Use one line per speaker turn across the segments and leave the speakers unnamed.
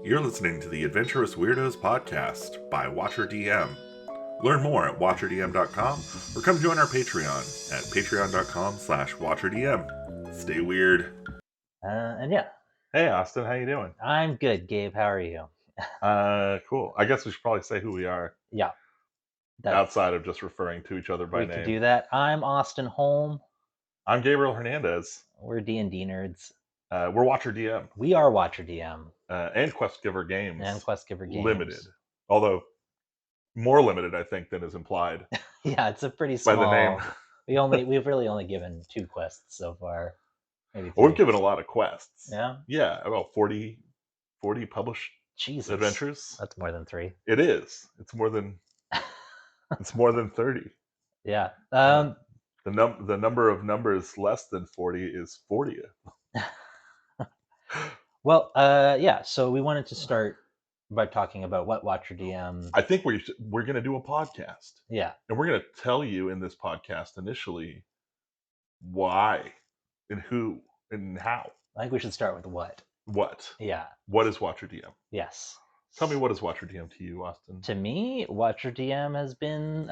You're listening to the Adventurous Weirdos podcast by WatcherDM. Learn more at WatcherDM.com or come join our Patreon at patreon.com/WatcherDM. Stay weird.
And yeah,
Hey, Austin, how you doing?
I'm good, Gabe. How are you?
Cool. I guess we should probably say who we are
Yeah, that's,
outside of just referring to each other by
we
name.
could do that. I'm Austin Holm.
I'm Gabriel Hernandez.
We're D&D nerds.
We're WatcherDM.
We are WatcherDM.
And QuestGiver Games.
And QuestGiver Games.
Limited. Although, more limited, I think, than is implied.
Yeah, it's a pretty small...
By the name.
We've really only given 2 quests so far. Maybe 3.
Well, we've given a lot of quests.
Yeah?
Yeah, about 40 published
Jesus.
adventures.
That's more than 3.
It is. It's more than 30.
Yeah.
The number of numbers less than 40 is 40th.
Well, yeah, so we wanted to start by talking about what WatcherDM...
I think we're going to do a podcast.
Yeah.
And we're going to tell you in this podcast initially why and who and how.
I think we should start with what.
What?
Yeah.
What is WatcherDM?
Yes.
Tell me, what is WatcherDM to you, Austin?
To me, WatcherDM has been,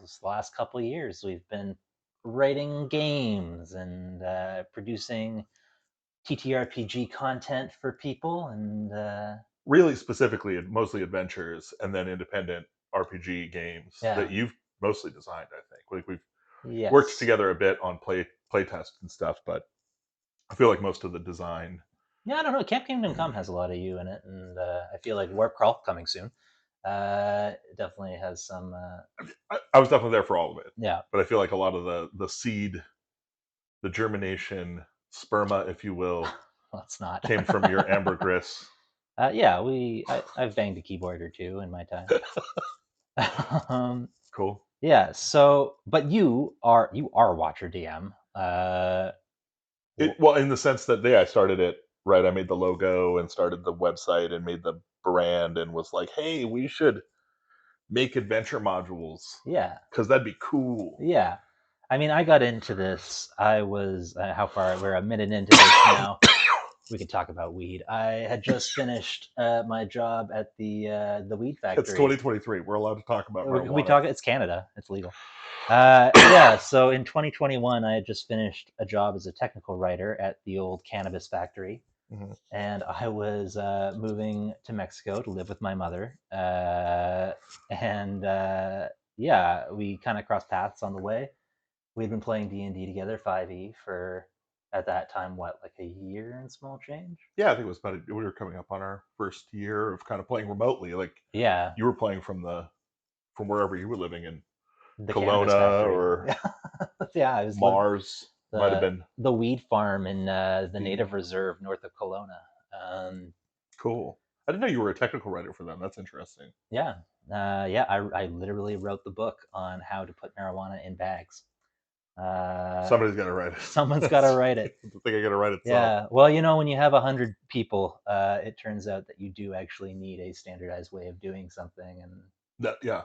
this last couple of years, we've been writing games and producing ttrpg content for people, and
really specifically, mostly adventures, and then independent RPG games that you've mostly designed. I think we've worked together a bit on playtest and stuff, but I feel like most of the design.
Yeah, I don't know. Camp Kingdom Come has a lot of you in it, and I feel like Warp Crawl, coming soon, definitely has some.
I was definitely there for all of it.
Yeah,
but I feel like a lot of the seed, the germination, sperma, if you will,
let's not
came from your ambergris.
Yeah, I've banged a keyboard or 2 in my time.
Cool.
Yeah. So, but you are WatcherDM.
Well, in the sense that I started it. Right, I made the logo and started the website and made the brand and was like, hey, we should make adventure modules.
Yeah.
Because that'd be cool.
Yeah. I mean, I got into this, I was, how far, we're a minute into this now. We could talk about weed. I had just finished my job at the weed factory.
It's 2023. We're allowed to talk about marijuana.
It's Canada. It's legal. Yeah, so in 2021, I had just finished a job as a technical writer at the old cannabis factory.
Mm-hmm.
And I was moving to Mexico to live with my mother. Yeah, we kind of crossed paths on the way. We'd been playing D&D together, 5e, for, at that time, what, like a year and small change?
Yeah, I think it was we were coming up on our first year of kind of playing remotely. Like,
yeah,
you were playing from wherever you were living in the Kelowna or
yeah, it was
Mars. Might have been
the weed farm in the native reserve north of Kelowna.
Cool. I didn't know you were a technical writer for them. That's interesting.
Yeah. I literally wrote the book on how to put marijuana in bags.
Somebody's got to write it.
Someone's got to write it.
I think I got to write it.
Yeah. Well, when you have 100 people, it turns out that you do actually need a standardized way of doing something, and
yeah.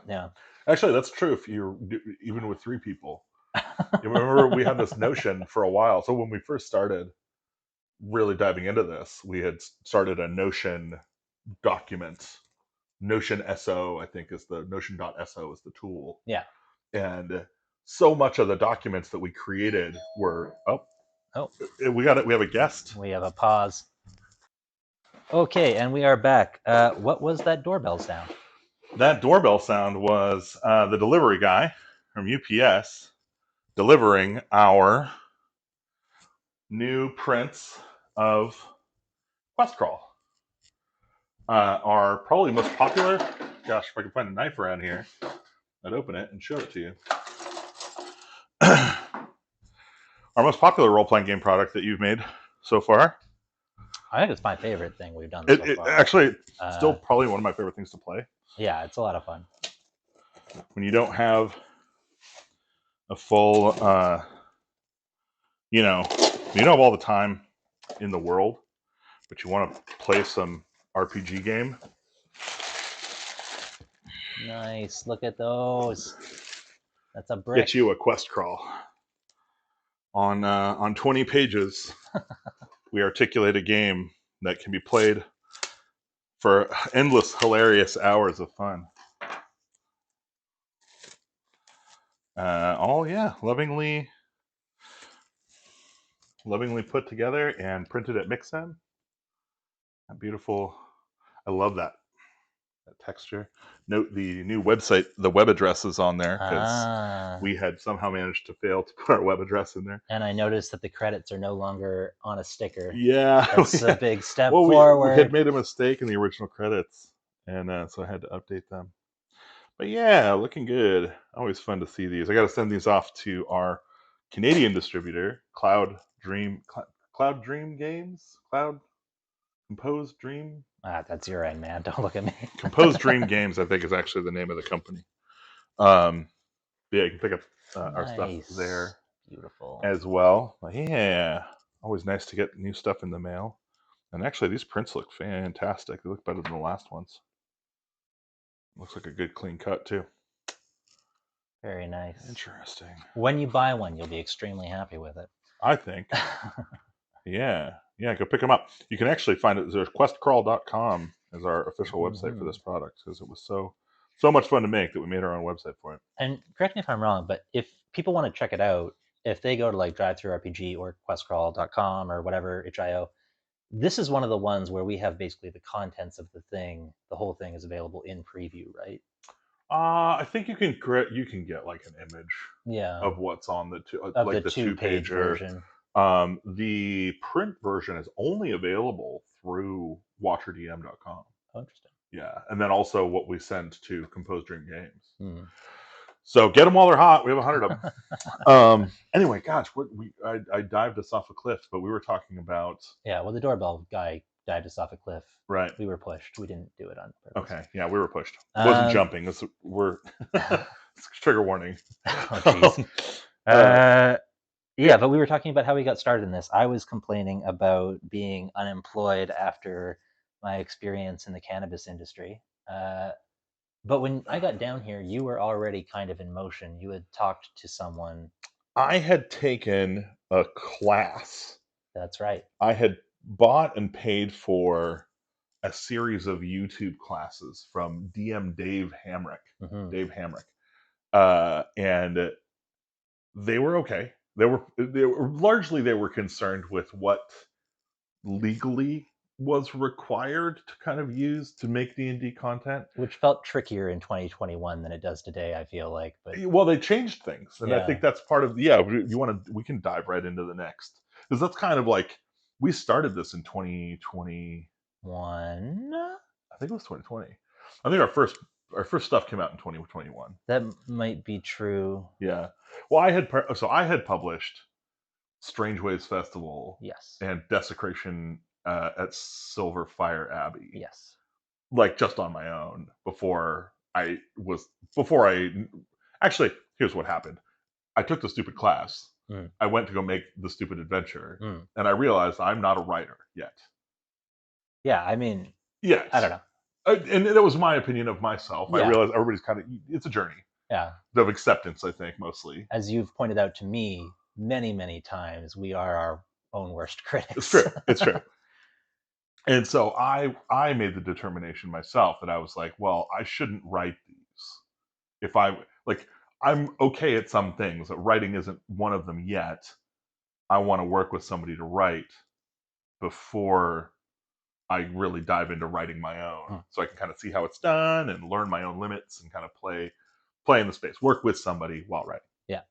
Actually, that's true. If you're even with 3 people. You remember we had this notion for a while. So when we first started really diving into this, we had started a Notion document. Notion SO, I think, is the Notion.so is the tool.
Yeah.
And so much of the documents that we created were we have a guest.
We have a pause. Okay, and we are back. What was that doorbell sound?
That doorbell sound was the delivery guy from UPS delivering our new prints of Quest Crawl. Our probably most popular, gosh, if I can find a knife around here, I'd open it and show it to you. Our most popular role-playing game product that you've made so far.
I think it's my favorite thing we've done so far.
Actually, still probably one of my favorite things to play.
Yeah, it's a lot of fun.
When you don't have a full, you don't have all the time in the world, but you want to play some RPG game.
Nice. Look at those. That's a brick.
Get you a Quest Crawl. On 20 pages, we articulate a game that can be played for endless, hilarious hours of fun. Lovingly put together and printed at Mixen. Beautiful. I love that texture. Note the new website, the web address is on there because we had somehow managed to fail to put our web address in there.
And I noticed that the credits are no longer on a sticker.
Yeah,
that's a big step
we
forward.
had made a mistake in the original credits, and so I had to update them. But yeah, looking good. Always fun to see these. I got to send these off to our Canadian distributor, Cloud Dream Games, Cloud Composed Dream.
That's your end, man. Don't look at me.
Composed Dream Games, I think, is actually the name of the company. Yeah, you can pick up our stuff there.
Beautiful.
As well. Yeah, always nice to get new stuff in the mail. And actually, these prints look fantastic. They look better than the last ones. Looks like a good clean cut too.
Very nice.
Interesting.
When you buy one, you'll be extremely happy with it.
I think. Yeah, go pick them up. You can actually find it. There's questcrawl.com as our official website for this product because it was so much fun to make that we made our own website for it.
And correct me if I'm wrong, but if people want to check it out, if they go to like DriveThruRPG or questcrawl.com or whatever itch.io, this is one of the ones where we have basically the contents of the thing. The whole thing is available in preview, right?
I think you can get like an image of what's on the
the two-page version.
The print version is only available through WatcherDM.com.
Oh, interesting.
Yeah, and then also what we send to Composed Dream Games.
Mm.
So get them while they're hot. We have 100 of them. Anyway, gosh, I dived us off a cliff, but we were talking about.
Yeah, well, the doorbell guy dived us off a cliff.
Right.
We were pushed. We didn't do it on purpose.
Okay. Yeah, we were pushed. It wasn't jumping. We're trigger warning.
Oh, jeez. Yeah, but we were talking about how we got started in this. I was complaining about being unemployed after my experience in the cannabis industry. But when I got down here, you were already kind of in motion. You had talked to someone.
I had taken a class.
That's right.
I had bought and paid for a series of YouTube classes from DM Dave Hamrick.
Mm-hmm.
Dave Hamrick. And they were okay. They were largely concerned with what legally was required to kind of use to make D&D content,
which felt trickier in 2021 than it does today, I feel like. But
well, they changed things, and I think that's part of we can dive right into the next, because that's kind of like we started this in 2021. I think it was 2020. I think our first stuff came out in 2021.
That might be true.
Yeah. Well, I had published Strange Ways Festival,
yes, and
Desecration at Silverfire Abbey,
yes,
like just on my own before actually, here's what happened. I took the stupid class. I went to go make the stupid adventure, and I realized I'm not a writer yet.
Yeah, I mean,
yes,
I don't know.
And it was my opinion of myself. Yeah. I realized everybody's it's a journey.
Yeah,
of acceptance, I think, mostly.
As you've pointed out to me many, many times, we are our own worst critics.
It's true. It's true. And so I made the determination myself that I was like, well, I shouldn't write these. I'm okay at some things, but writing isn't one of them yet. I want to work with somebody to write before I really dive into writing my own, so I can kind of see how it's done and learn my own limits and kind of play in the space, work with somebody while writing.
Yeah.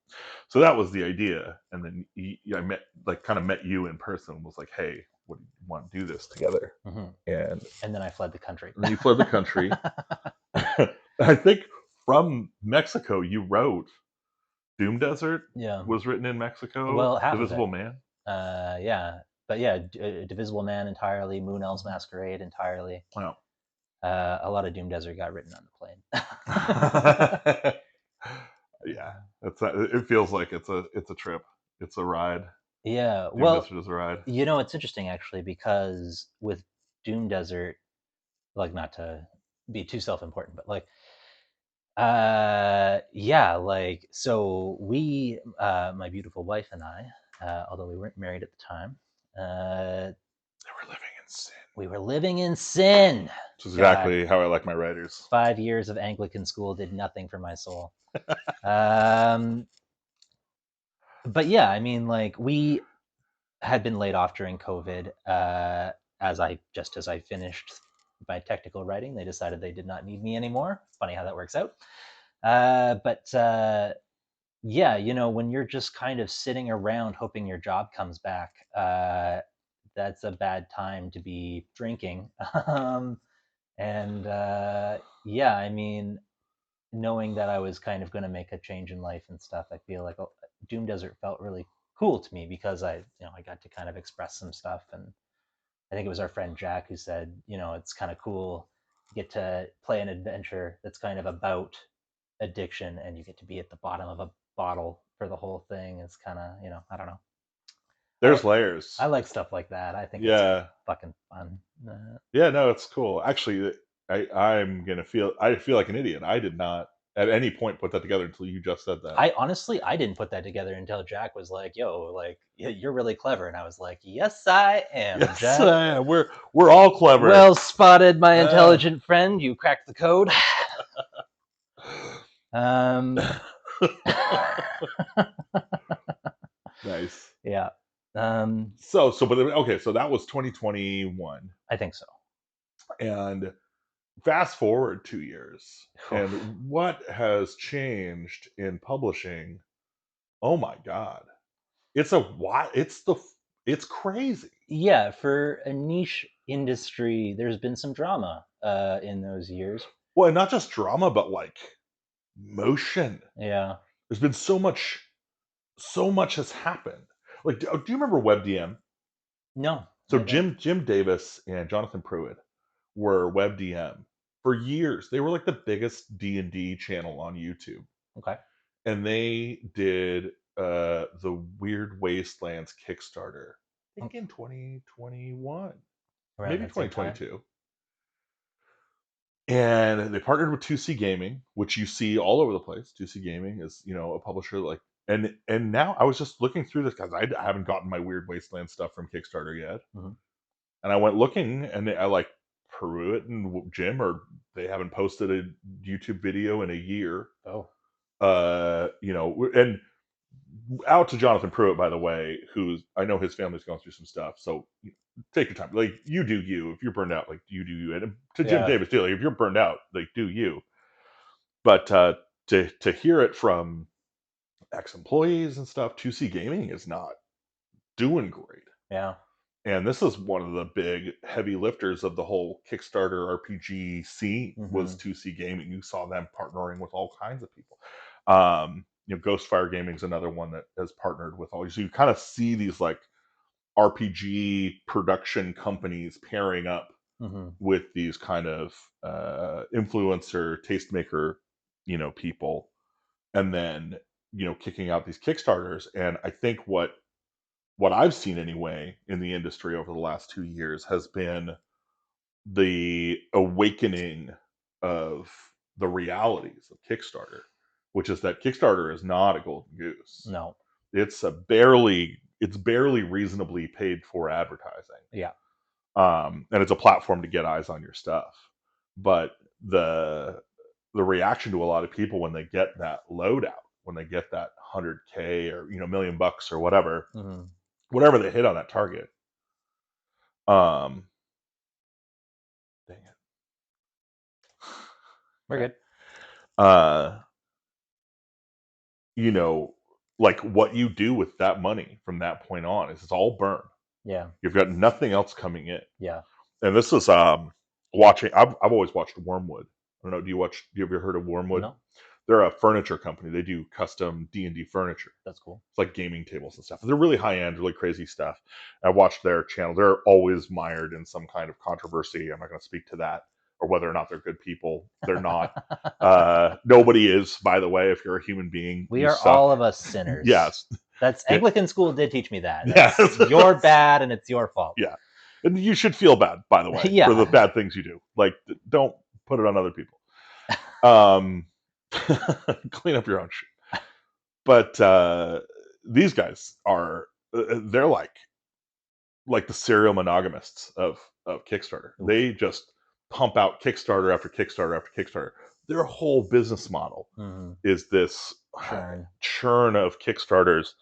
So that was the idea, and then I met you in person and was like, hey, what do you want to do this together? And
then I fled the country.
And you fled the country. I think from Mexico you wrote Doom Desert.
Yeah,
was written in Mexico.
Well,
Divisible Man.
Yeah, but yeah, Divisible Man entirely. Moon Elves Masquerade entirely.
Wow.
A lot of Doom Desert got written on the
plane. Yeah, it feels like it's a trip. It's a ride.
Yeah,
Doom Desert is a ride.
You know, it's interesting actually, because with Doom Desert, like, not to be too self-important, but like, yeah, like, so we, my beautiful wife and I, although we weren't married at the time,
they were living in sin.
We were living in sin.
Which is exactly how I like my writers.
5 years of Anglican school did nothing for my soul. But yeah, I mean, like, we had been laid off during COVID. As I finished my technical writing, they decided they did not need me anymore. Funny how that works out. But yeah, you know, when you're just kind of sitting around hoping your job comes back, that's a bad time to be drinking. And yeah, I mean, knowing that I was kind of going to make a change in life and stuff, I feel like Doom Desert felt really cool to me because I got to kind of express some stuff. And I think it was our friend Jack who said, you know, it's kind of cool. You get to play an adventure that's kind of about addiction, and you get to be at the bottom of a bottle for the whole thing. It's kind of, you know, I don't know.
There's layers.
I like stuff like that. I think it's
Yeah.
fucking fun.
Yeah, no, it's cool. Actually, I feel like an idiot. I did not at any point put that together until you just said that.
I honestly, I didn't put that together until Jack was like, "Yo, like, you're really clever," and I was like, "Yes, I am,
Yes,
Jack."
we're all clever.
Well spotted, my intelligent friend. You cracked the code.
Nice.
Yeah.
So but okay, so that was 2021,
I think so.
and fast forward 2 years, and what has changed in publishing? Oh my god, it's crazy.
Yeah, for a niche industry, there's been some drama in those years.
Well, and not just drama, but like motion.
Yeah.
There's been so much has happened. Like, do you remember WebDM?
No.
So
I don't.
Jim Davis and Jonathan Pruitt were WebDM for years. They were like the biggest D&D channel on YouTube,
Okay.
and they did the Weird Wastelands Kickstarter. I think in 2021,
Around
maybe
that same time.
2022. And they partnered with 2C Gaming, which you see all over the place. 2C Gaming is, you know, a publisher like, and now I was just looking through this because I haven't gotten my Weird Wasteland stuff from Kickstarter yet,
Mm-hmm.
and I went looking, and I like Pruitt and Jim, or they haven't posted a YouTube video in a year.
Oh.
You know, and out to Jonathan Pruitt, by the way, who's, I know his family's going through some stuff, so take your time. Like, you do you. If you're burned out, like, you do you. And to Jim
Yeah.
Davis too, like, if you're burned out, like, do you. But to hear it from ex-employees and stuff, 2C Gaming is not doing great.
Yeah.
And this is one of the big heavy lifters of the whole Kickstarter RPG scene, was 2C Gaming. You saw them partnering with all kinds of people. You know, Ghostfire Gaming is another one that has partnered with all. So you kind of see these like RPG production companies pairing up with these kind of influencer, tastemaker, you know, people, and then, you know, kicking out these Kickstarters. And I think what I've seen anyway in the industry over the last 2 years has been the awakening of the realities of Kickstarter, which is that Kickstarter is not a golden goose.
No.
It's barely reasonably paid for advertising.
Yeah.
And it's a platform to get eyes on your stuff. But the reaction to a lot of people when they get that loadout, when they get that 100K or, you know, $1 million or whatever, whatever they hit on that target. Dang it.
We're good.
You know, like, what you do with that money from that point on is it's all burn.
Yeah.
You've got nothing else coming in.
Yeah.
And this is watching. I've always watched Wormwood. I don't know. Do you ever heard of Wormwood?
No.
They're a furniture company. They do custom D&D furniture.
That's cool.
It's like gaming tables and stuff. They're really high end, really crazy stuff. I watched their channel. They're always mired in some kind of controversy. I'm not going to speak to that, or whether or not they're good people. They're not. Nobody is, by the way. If you're a human being,
We
you
are
suck.
all of us sinners.
Yes.
That's Anglican school did teach me that.
Yes.
You're bad and it's your fault.
Yeah. And you should feel bad, by the way,
Yeah.
for the bad things you do. Like, don't put it on other people. Clean up your own shit. But these guys are, they're like the serial monogamists of of Kickstarter.
Oof.
They just pump out Kickstarter after Kickstarter after Kickstarter. Their whole business model
Mhm.
is this
Churn.
of Kickstarters,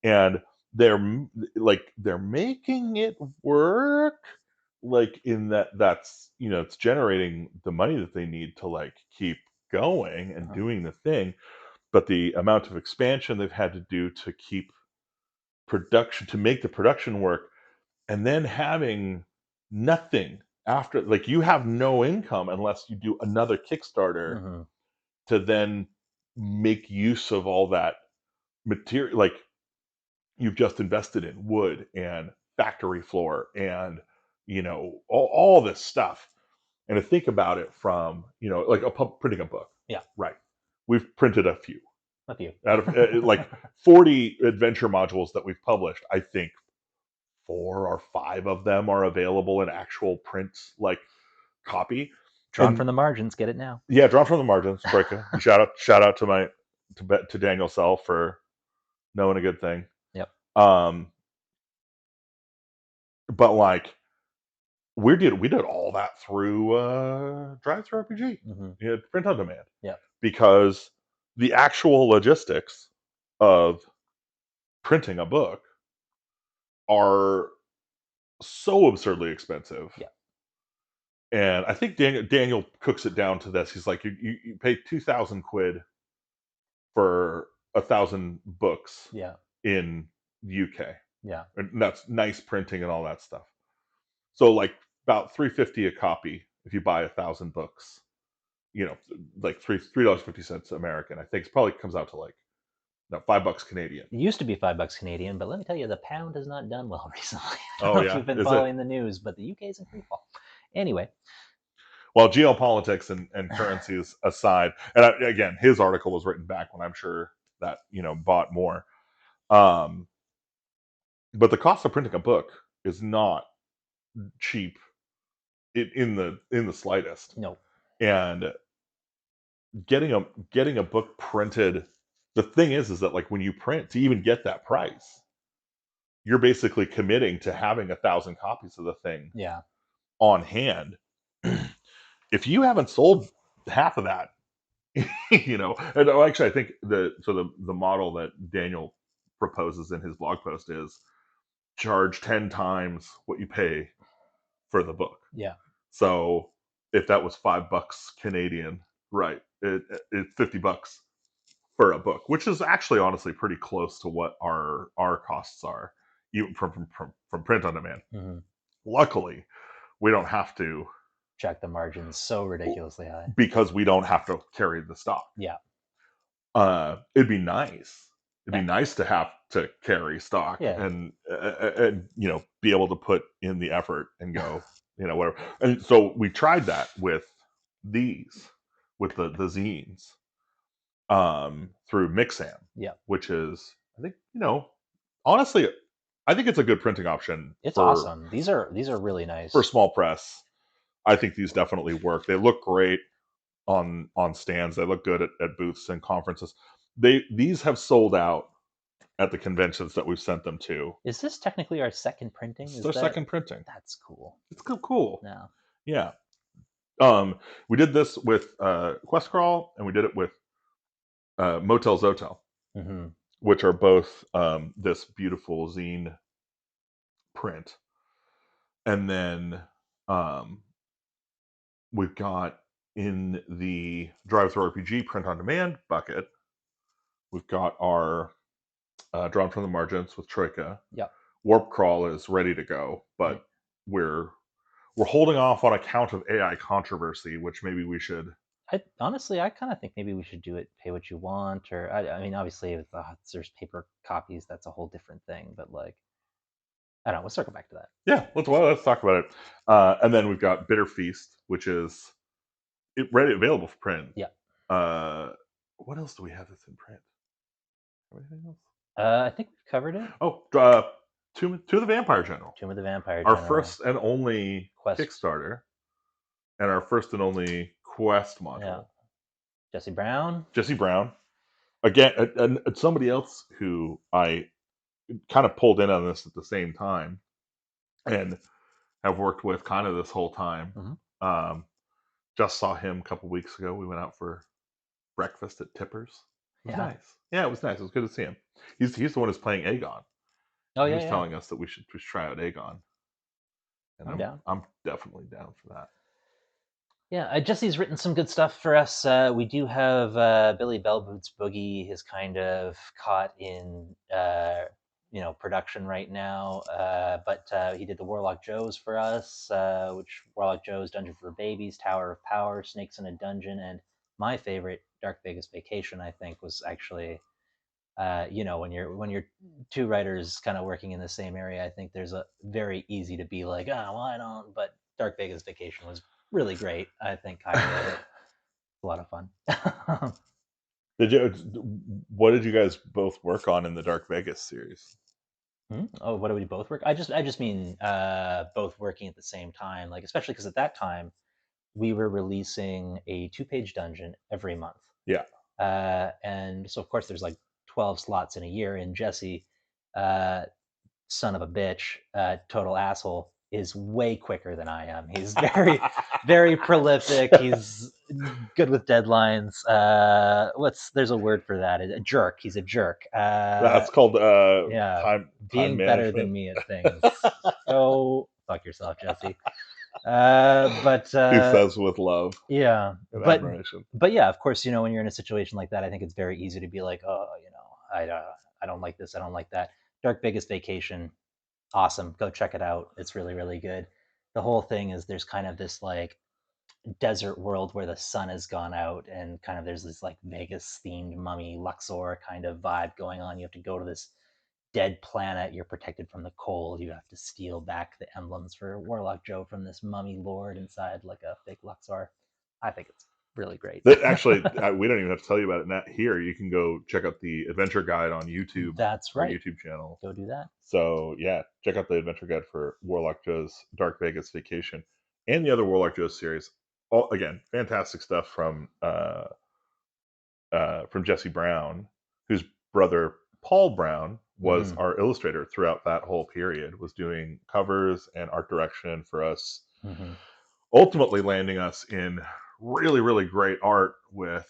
and they're making it work, like in that's it's generating the money that they need to like keep going and doing the thing, but the amount of expansion they've had to do to keep production to make the production work, and then having nothing after, like you have no income unless you do another Kickstarter
Mhm.
to then make use of all that material, like you've just invested in wood and factory floor and all this stuff. And to think about it from like printing a book,
Yeah.
right? We've printed a few
A few.
out of like 40 adventure modules that we've published. I think 4 or 5 of them are available in actual print like copy.
Drawn
And
from the margins. Get it now.
yeah, drawn from the margins. Troika. Shout out to Daniel Sell for knowing a good thing.
Yep.
But like we did all that through Drive-Thru RPG.
Mhm.
Print on demand.
Yep.
Because the actual logistics of printing a book are so absurdly expensive.
Yeah.
And I think Daniel cooks it down to this. He's like, you pay 2,000 quid for 1,000 books
Yeah.
in UK,
Yeah.
and that's nice printing and all that stuff. So like about $3.50 a copy if you buy 1,000 books. Like $3.50 American. I think it probably comes out to like $5 Canadian.
It used to be $5 Canadian, but let me tell you, the pound has not done well recently. I don't
Oh
know if
yeah,
you've been
is it?
following the news, but the UK is in free fall. Anyway.
Well, geopolitics and currencies aside, and again, his article was written back when I'm sure that bought more. But the cost of printing a book is not cheap in the slightest.
No.
And getting a book printed, the thing is that like when you print to even get that price, you're basically committing to having 1,000 copies of the thing
Yeah.
on hand. If you haven't sold half of that, and actually I think the model that Daniel proposes in his blog post is charge 10 times what you pay for the book.
Yeah.
So if that was $5 Canadian, right, it's $50 for a book, which is actually honestly pretty close to what our costs are, even from print on demand.
Mm-hmm.
Luckily, we don't have to,
Check the margins so ridiculously high.
because we don't have to carry the stock.
Yeah.
It'd be nice. It'd
Yeah.
be nice to have to carry stock
Yeah.
and be able to put in the effort and go whatever. And so we tried that with the zines through Mixam,
Yeah.
which is, I think, honestly, I think it's a good printing option
It's
for
awesome. These are really nice.
for small press. I think these definitely work. They look great on stands. They look good at booths and conferences. These have sold out at the conventions that we've sent them to.
Is this technically our second printing?
It's
Is
their
that
second printing.
That's cool.
It's cool.
No.
Yeah. We did this with Quest Crawl, and we did it with Motel Zotel,
Mm-hmm.
which are both this beautiful zine print. And then we've got in the Drive-Thru RPG print on demand bucket, we've got our Drawn from the Margins with Troika.
Yep.
Warp Crawl is ready to go, but we're holding off on account of AI controversy, which maybe we should.
Honestly, I kind of think maybe we should do it pay what you want, or I mean, obviously, if there's paper copies, that's a whole different thing. But like, I don't know. We'll circle back to that.
Yeah, let's talk about it. And then we've got Bitter Feast, which is available for print.
Yeah.
What else do we have that's in print? Anything else?
I think we've covered it.
Oh, Tomb of the Vampire General.
Tomb of the Vampire
Our
General.
first and only
Quest.
Kickstarter, and our first and only Quest module.
Yeah. Jesse Brown.
Again, and somebody else who I kind of pulled in on this at the same time, and have worked with kind of this whole time.
Mhm.
Just saw him a couple weeks ago. We went out for breakfast at Tippers. It was
Yeah.
nice. Yeah, it was nice. It was good to see him. He's the one who's playing Aegon.
Oh
He
yeah,
was
yeah.
telling us that we should try out Aegon, and
I'm down.
I'm definitely down for that.
Yeah, Jesse's written some good stuff for us. We do have Billy Bellboots Boogie is kind of caught in production right now, but he did the Warlock Joes for us, which Warlock Joe's Dungeon for Babies, Tower of Power, Snakes in a Dungeon, and my favorite Dark Vegas Vacation. I think was actually when you're two writers kind of working in the same area, I think there's a very easy to be like, oh well, I don't. But Dark Vegas Vacation was really great. I think highly of it. A lot of fun.
Did you? What did you guys both work on in the Dark Vegas series?
Oh, what do we both work? I just mean both working at the same time, like especially because at that time we were releasing a 2-page dungeon every month.
Yeah.
And so of course there's like 12 slots in a year, and Jesse, uh, son of a bitch, total asshole, is way quicker than I am. He's very, very prolific. He's good with deadlines. There's a word for that? A jerk. He's a jerk.
That's called
Yeah,
time
being better than
management.
me at things. Go fuck yourself, Jesse. But
He says with love
yeah,
and
but
admiration.
yeah, of course, when you're in a situation like that, I think it's very easy to be like, oh, I don't like this, I don't like that. Dark Vegas Vacation, awesome. Go check it out. It's really, really good. The whole thing is there's kind of this like desert world where the sun has gone out, and kind of there's this like Vegas themed mummy Luxor kind of vibe going on. You have to go to this dead planet. You're protected from the cold. You have to steal back the emblems for Warlock Joe from this mummy lord inside like a fake Luxor. I think it's really great.
Actually, we don't even have to tell you about it now. Here, you can go check out the adventure guide on YouTube,
That's
our
right.
YouTube channel.
Go do that.
So yeah, check out the adventure guide for Warlock Joe's Dark Vegas Vacation and the other Warlock Joe's series. All again, fantastic stuff from Jesse Brown, whose brother Paul Brown was
Mm-hmm.
our illustrator throughout that whole period, was doing covers and art direction for us,
Mm-hmm.
ultimately landing us in really, really great art with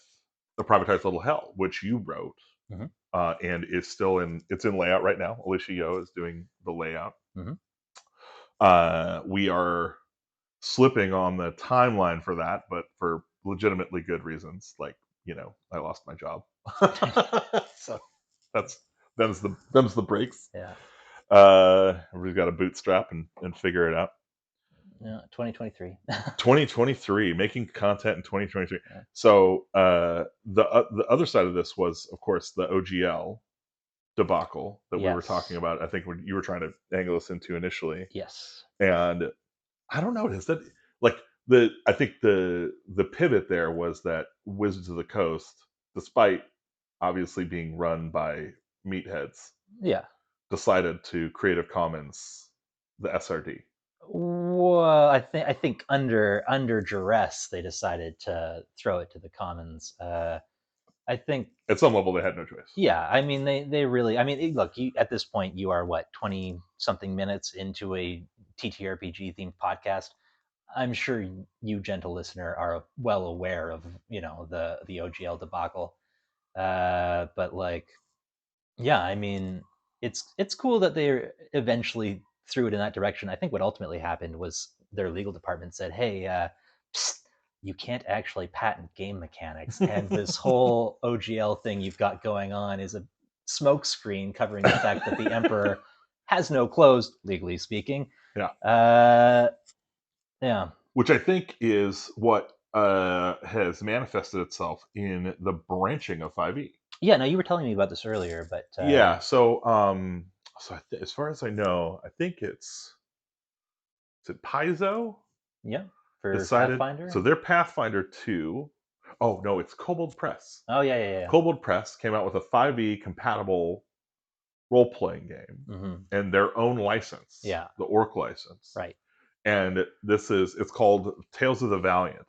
The Privatized Little Hell, which you wrote,
Mm-hmm.
and is still it's in layout right now. Alicia Yo is doing the layout.
Mm-hmm.
We are slipping on the timeline for that, but for legitimately good reasons. Like, I lost my job. So that's them's the breaks.
Yeah.
Everybody's got to bootstrap and figure it out.
Yeah. 2023.
2023, making content in 2023.
Yeah.
So the other side of this was, of course, the OGL debacle that we were talking
Yes.
about. I think you were trying to angle us into initially,
Yes.
and I don't know. Is that like I think the pivot there was that Wizards of the Coast, despite obviously being run by meatheads,
Yeah.
decided to Creative Commons the SRD.
Well, I think under duress they decided to throw it to the commons. I think,
At some level, they had no choice.
yeah. I mean, they really. I mean, look, you at this point you are what 20 something minutes into a TTRPG themed podcast. I'm sure you, gentle listener, are well aware of the OGL debacle. But like, yeah, I mean, it's cool that they eventually threw it in that direction. I think what ultimately happened was their legal department said, "Hey, psst, you can't actually patent game mechanics, and this whole OGL thing you've got going on is a smokescreen covering the fact that the emperor has no clothes, legally speaking."
Yeah,
Uh, yeah,
which I think is what has manifested itself in the branching of 5e.
yeah. No, you were telling me about this earlier, but
Yeah, so as far as I know, I think is it Paizo
yeah, for
decided. So
Pathfinder.
their Pathfinder 2. Oh no, it's Kobold Press.
Oh yeah, yeah, yeah.
Kobold Press came out with a 5e compatible role playing game
Mm-hmm.
and their own license,
Yeah,
the Orc license.
right.
And it's called Tales of the Valiant,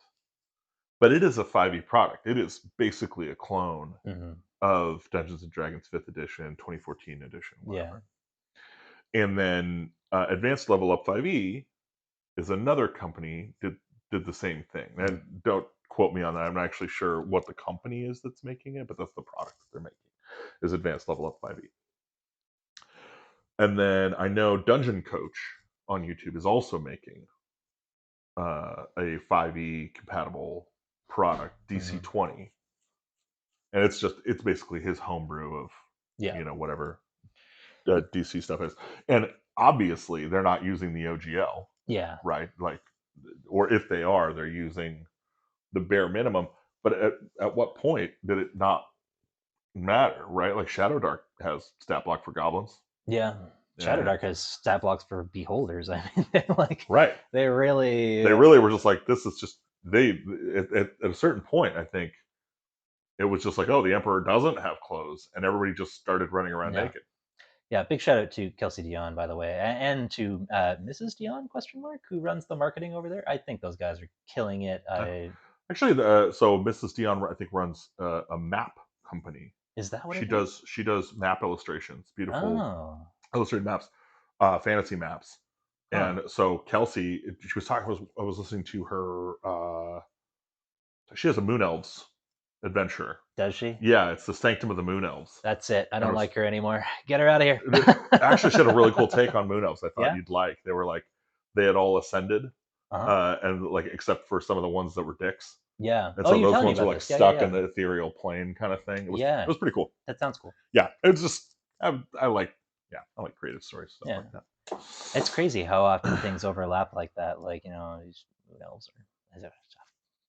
but it is a 5e product. It is basically a clone
Mm-hmm.
of Dungeons and Dragons 5th edition, 2014 edition,
Yeah.
whatever. And then Advanced Level Up 5e is another company did the same thing. And don't quote me on that. I'm not actually sure what the company is that's making it, but that's the product that they're making. Is Advanced Level Up 5e. And then I know Dungeon Coach on YouTube is also making a 5e compatible product, DC20, and it's basically his homebrew of
Yeah.
whatever DC stuff is, and obviously they're not using the OGL,
Yeah.
right? Like, or if they are, they're using the bare minimum. But at what point did it not matter, right? Like Shadow Dark has stat block for goblins.
Yeah. Shadow
And
Dark has stat blocks for beholders. I mean,
right.
they really
They really were just like, this is just at a certain point, I think it was just like, oh, the Emperor doesn't have clothes, and everybody just started running around
Yeah.
naked.
Yeah, big shout out to Kelsey Dion, by the way, and to Mrs. Dion question mark, who runs the marketing over there. I think those guys are killing it.
Actually, so Mrs. Dion, I think, runs a map company.
Is that what
She
it is?
does map illustrations, beautiful
Oh,
illustrated maps, fantasy maps.
huh.
And so Kelsey, she was talking. I was listening to her. She has a Moon Elves adventure.
Does she?
Yeah, it's the Sanctum of the Moon Elves.
That's it. I
And it
don't
was
like her anymore. Get her out of here.
actually, she had a really cool take on Moon Elves. I thought
Yeah.
you'd like. They were like they had all ascended,
Uh-huh.
and like except for some of the ones that were dicks.
Yeah.
And
Oh,
so
you're
those
telling me
ones were
about
like
this. Yeah, yeah,
stuck in
yeah.
the ethereal plane kind of thing. It
Yeah.
was pretty cool.
That sounds cool.
Yeah, it's just I like creative stories, stuff
Yeah.
like that.
It's crazy how often things overlap like that. Like, these Moon Elves or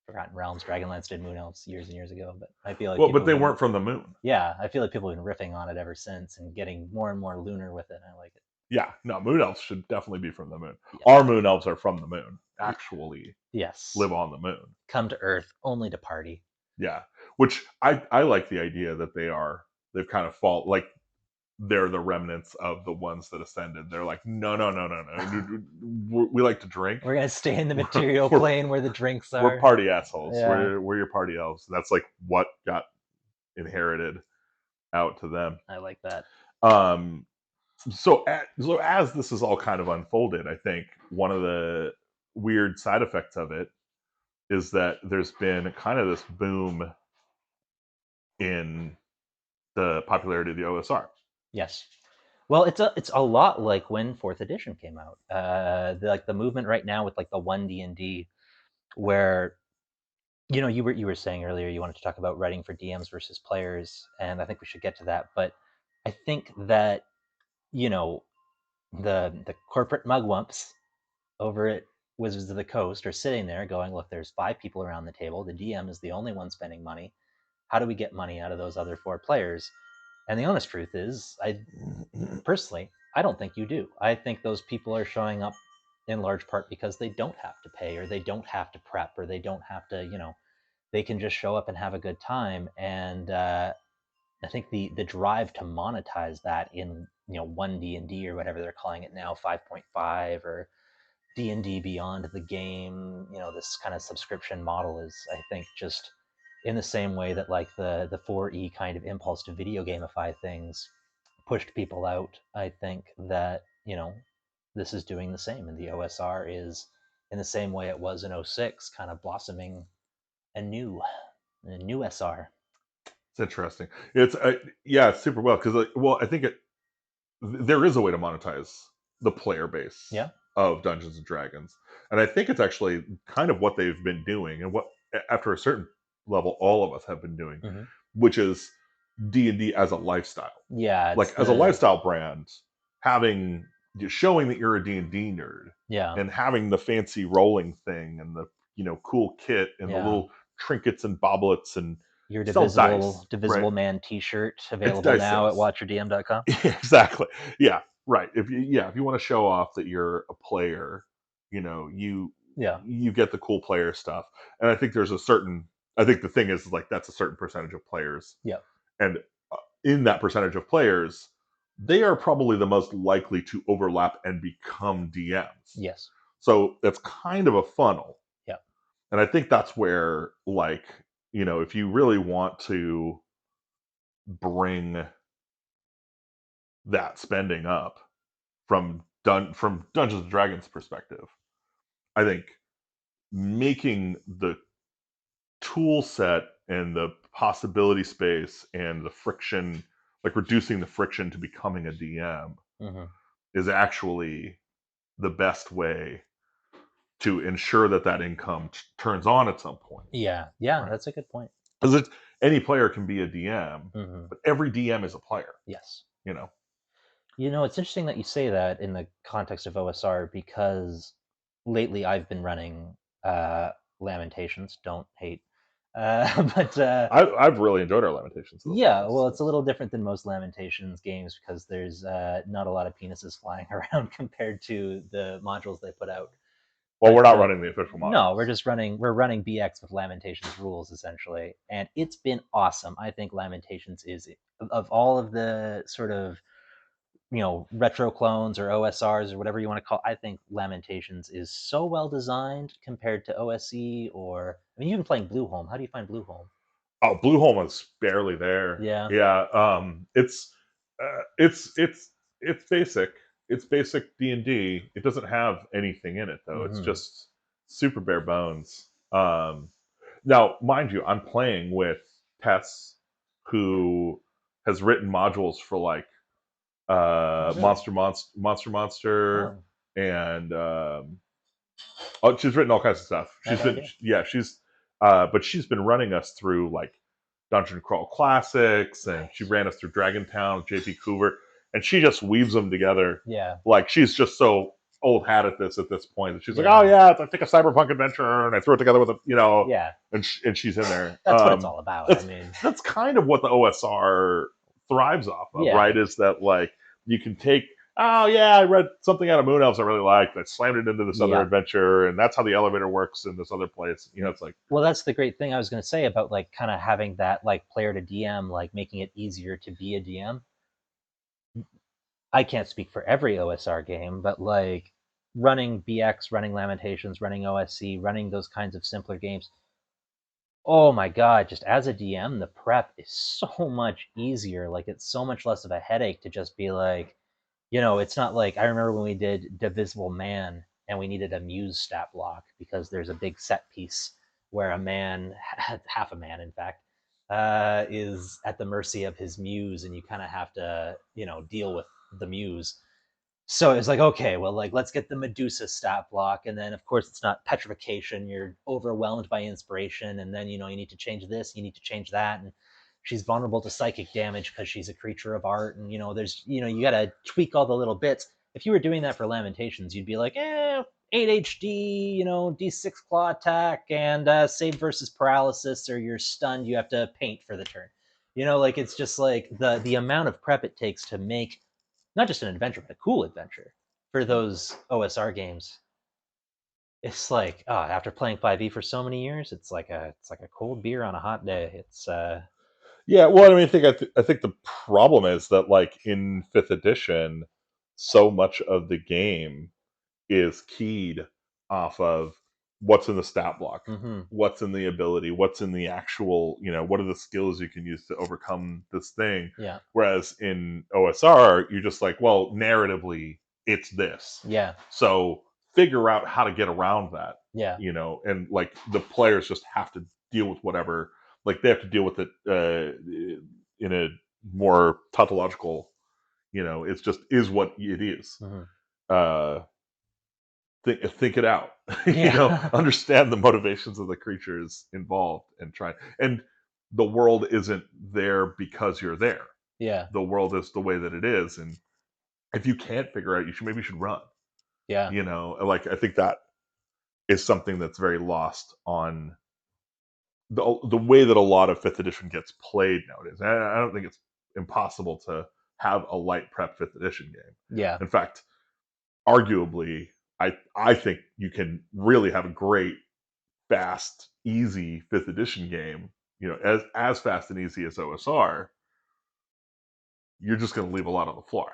Forgotten Realms, Dragonlance did Moon Elves years and years ago, but I feel like
Well, but
people
they
have been,
weren't from the moon.
yeah, I feel like people have been riffing on it ever since and getting more and more lunar with it. I like it.
Yeah, no, Moon Elves should definitely be from the moon.
Yeah.
Our Moon Elves are from the moon. Actually,
Yes.
live on the moon.
Come to Earth only to party.
Yeah, which I like the idea that they've kind of fall like they're the remnants of the ones that ascended. They're like, no. We like to drink.
We're gonna stay in the material
We're-
plane where the drinks are.
We're party assholes.
Yeah.
We're your party elves. That's like what got inherited out to them.
I like that.
So as this is all kind of unfolded, I think one of the weird side effects of it is that there's been kind of this boom in the popularity of the OSR.
Yes. Well, it's a lot like when fourth edition came out. The movement right now with like the 1D&D, where you were saying earlier you wanted to talk about writing for DMs versus players, and I think we should get to that. But I think that you know the corporate mugwumps over at Wizards of the Coast are sitting there going, look, there's 5 people around the table. The DM is the only one spending money. How do we get money out of those other 4 players? And the honest truth is, personally, I don't think you do. I think those people are showing up in large part because they don't have to pay, or they don't have to prep, or they don't have to, they can just show up and have a good time. And I think the drive to monetize that in 1D&D or whatever they're calling it now, 5.5 or D&D Beyond the game, this kind of subscription model is, I think, just in the same way that like the 4E kind of impulse to video gamify things pushed people out. I think that, this is doing the same, and the OSR is in the same way it was in '06, kind of blossoming anew, a new SR.
It's interesting. It's it's super well because I think there is a way to monetize the player base
Yeah.
of Dungeons and Dragons, and I think it's actually kind of what they've been doing, and what after a certain level all of us have been doing, which is D&D as a lifestyle.
Yeah,
Like as a lifestyle brand, showing that you're a D&D nerd,
yeah,
and having the fancy rolling thing and the cool kit and the little trinkets and bobblets and
your
sell dice,
divisible
right?
man T-shirt
It's
available
dice
now at
sales.
WatcherDM.com.
Exactly. Yeah. Right. If you want to show off that you're a player, you get the cool player stuff. And I think I think the thing is like that's a certain percentage of players.
Yeah.
And in that percentage of players, they are probably the most likely to overlap and become DMs.
Yes.
So that's kind of a funnel.
Yeah.
And I think that's where, like, if you really want to bring that spending up from Dungeons and Dragons perspective, I think making the tool set and the possibility space and the friction, like reducing the friction to becoming a DM,
Hmm.
is actually the best way to ensure that that income turns on at some point,
Yeah, yeah,
right?
that's a good point.
Because any player can be a DM,
Hmm.
but every DM is a player,
Yes.
you know.
It's interesting that you say that in the context of OSR because lately I've been running uh, Lamentations. Don't hate, but
I've really enjoyed our Lamentations so far.
yeah. Well, it's a little different than most Lamentations games because there's not a lot of penises flying around compared to the modules they put out.
Well, we're
But
not running the official
no,
modules.
we're running BX with Lamentations rules essentially, and it's been awesome. I think Lamentations is of all of the sort of retro clones or OSRs or whatever you want to call it, I think Lamentations is so well designed compared to OSE or I mean you've been playing Blueholme. How do you find Blueholme?
Oh, Blueholme is barely there.
Yeah.
Yeah, it's basic. It's basic D&D. It doesn't have anything in it though. It's
Hmm.
just super bare bones. Now, mind you, I'm playing with Tess, who has written modules for like
Oh really?
Monster,
Oh,
and oh, she's written all kinds of stuff.
I had
She's
no
been,
idea.
yeah, but she's been running us through like Dungeon Crawl Classics, and she
Nice.
ran us through Dragontown, JP Coover, and she just weaves them together.
Yeah.
Like she's just so old hat at this point. And she's like, oh
Yeah.
yeah, I take a cyberpunk adventure and I throw it together with
Yeah.
and she's in there.
That's what it's all about. I
That's
mean,
that's kind of what the OSR thrives off of,
yeah.
right? Is that like you can take, oh yeah, I read something out of Moon Elves I really liked. I slammed it into this other
Yeah.
adventure, and that's how the elevator works in this other place. It's like,
Well, that's the great thing I was going to say about like kind of having that like player to DM, like making it easier to be a DM. I can't speak for every OSR game, but like running BX, running Lamentations, running OSC, running those kinds of simpler games. Oh my god, just as a DM, the prep is so much easier. Like it's so much less of a headache to just be like, it's not like I remember when we did Divisible Man and we needed a muse stat block because there's a big set piece where a man, half a man in fact, is at the mercy of his muse, and you kind of have to, deal with the muse. So it's like, okay, well, like let's get the Medusa stat block, and then of course it's not petrification. You're overwhelmed by inspiration, and then you need to change this, you need to change that, and she's vulnerable to psychic damage because she's a creature of art, and there's you got to tweak all the little bits. If you were doing that for Lamentations, you'd be like, 8 HD, D6 claw attack, and save versus paralysis, or you're stunned. You have to paint for the turn. Like it's just like the amount of prep it takes to make not just an adventure, but a cool adventure for those OSR games. It's like after playing 5e for so many years, it's like a cold beer on a hot day. It's
yeah. Well, I mean, I think the problem is that like in fifth edition, so much of the game is keyed off of what's in the stat block,
mm-hmm,
what's in the ability, what's in the actual, what are the skills you can use to overcome this thing.
yeah,
Whereas in OSR, you're just like, well, narratively, it's this.
yeah,
So figure out how to get around that,
yeah,
and like the players just have to deal with whatever, like they have to deal with it in a more tautological, it's just is what it is.
mm-hmm,
Uh, think it out.
yeah,
Understand the motivations of the creatures involved and try. And the world isn't there because you're there.
yeah,
The world is the way that it is, and if you can't figure out, maybe you should run.
yeah,
Like I think that is something that's very lost on the way that a lot of fifth edition gets played nowadays. I don't think it's impossible to have a light prep fifth edition game.
yeah,
In fact, arguably, I think you can really have a great, fast, easy fifth edition game. As fast and easy as OSR. You're just going to leave a lot on the floor.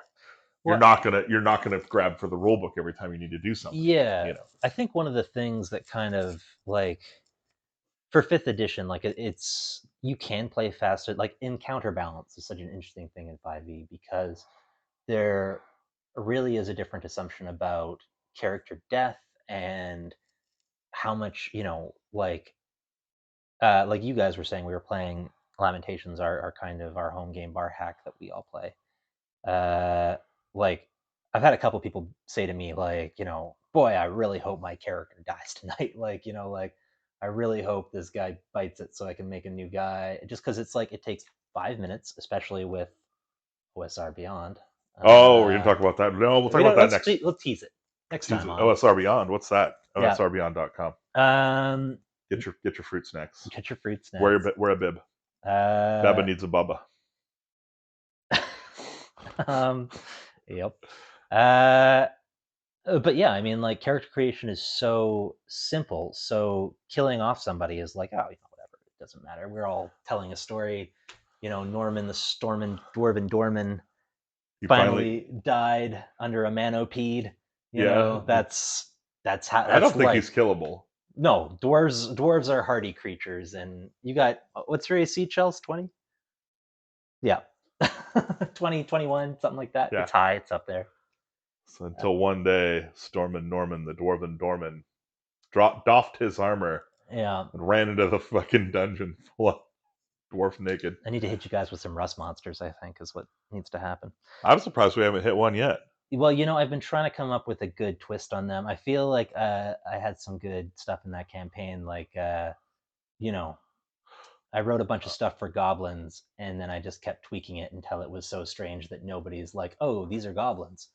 well,
You're not gonna grab for the rule book every time you need to do something.
yeah. I think one of the things that kind of like for fifth edition, like it's you can play faster. Like encounter balance is such an interesting thing in 5e because there really is a different assumption about character death and how much, like you guys were saying, we were playing Lamentations, our kind of our home game bar hack that we all play. Like I've had a couple people say to me, like, boy, I really hope my character dies tonight. Like, like I really hope this guy bites it so I can make a new guy. Just because it's like it takes 5 minutes, especially with OSR Beyond.
Oh, we're gonna talk about that. No, we'll talk
We
about
don't.
that next
Let's tease it next time
Tuesday.
on.
OSR Beyond. What's that?
Yeah.
OSRBeyond.com.
Um,
Get your fruit snacks.
Get your fruit snacks.
Wear a bib. Baba needs a bubba.
Yep. But yeah, I mean, like character creation is so simple. So killing off somebody is like, oh, whatever, it doesn't matter. We're all telling a story. Norman the Dwarven Dorman finally died under a manopede. That's how.
I don't think he's killable.
No, dwarves are hardy creatures, and you got what's your AC, Chels? 20? Yeah. 20, 21, something like that. Yeah. It's high, it's up there.
So until one day, Stormin Norman, the Dwarven Dorman, doffed his armor, and ran into the fucking dungeon full of dwarf naked.
I need to hit you guys with some rust monsters, I think, is what needs to happen.
I'm surprised we haven't hit one yet.
Well, I've been trying to come up with a good twist on them. I feel like I had some good stuff in that campaign, like I wrote a bunch of stuff for goblins, and then I just kept tweaking it until it was so strange that nobody's like, "Oh, these are goblins."